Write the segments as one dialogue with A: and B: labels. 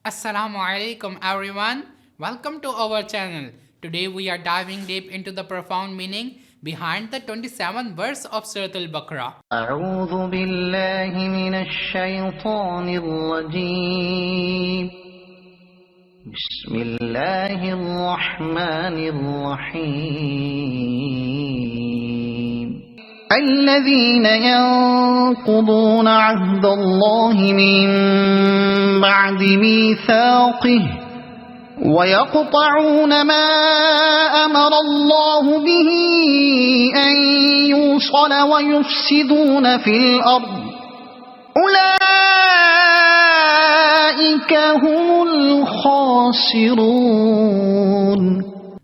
A: Assalamu alaikum everyone. Welcome to our channel. Today we are diving deep into the profound meaning behind the 27th verse of Surah Al-Baqarah.
B: أعوذ بالله من الشيطان الرجيم بسم الله الرحمن الرحيم الذين ينقضون عهد الله من بعد ميثاقه ويقطعون ما أمر الله به أن يوصل ويفسدون في الأرض أولئك هم الخاسرون.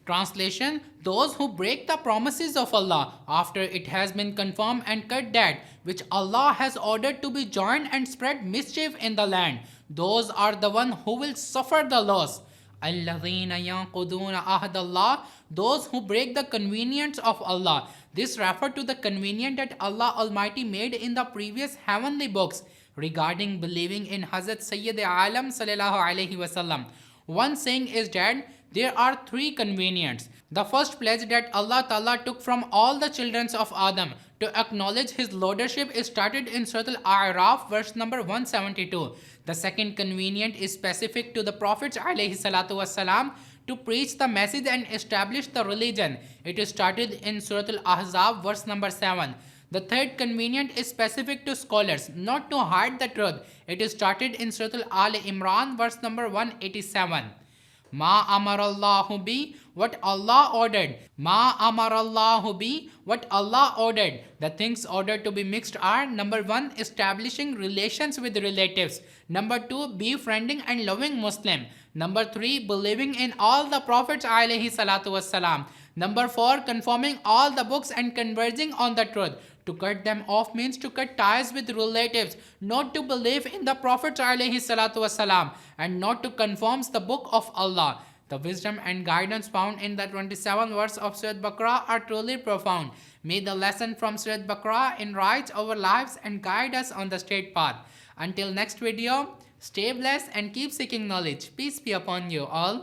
A: Translation: those who break the promises of Allah after it has been confirmed and cut that which Allah has ordered to be joined and spread mischief in the land, those are the one who will suffer the loss. الَّذِينَ يَنْقُضُونَ عَهْدَ اللَّهِ, those who break the convenience of Allah. This refers to the covenant that Allah Almighty made in the previous heavenly books regarding believing in Hazrat Sayyid Alam sallallahu alaihi wasallam. One saying is that there are three conveniences. The first pledge that Allah Ta'ala took from all the children of Adam to acknowledge his lordship is started in Surah Al-A'raf verse number 172. The second convenient is specific to the Prophets alayhi salatu wasalam to preach the message and establish the religion. It is started in Surah Al-Ahzab verse number 7. The third convenient is specific to scholars, not to hide the truth. It is started in Surah Al-Imran verse number 187. Ma amarallahu bi, what Allah ordered. Ma amarallahu bi, what Allah ordered. The things ordered to be mixed are: number 1, establishing relations with relatives; number 2, befriending and loving Muslim; number 3, believing in all the prophets alayhi salatu wassalam; number 4, conforming all the books and converging on the truth. To cut them off means to cut ties with relatives, not to believe in the prophets alayhi salatu wasalam, and not to conform the book of Allah. The wisdom and guidance found in the 27th verse of Surah Baqarah are truly profound. May the lesson from Surah Baqarah enrich our lives and guide us on the straight path. Until next video, stay blessed and keep seeking knowledge. Peace be upon you all.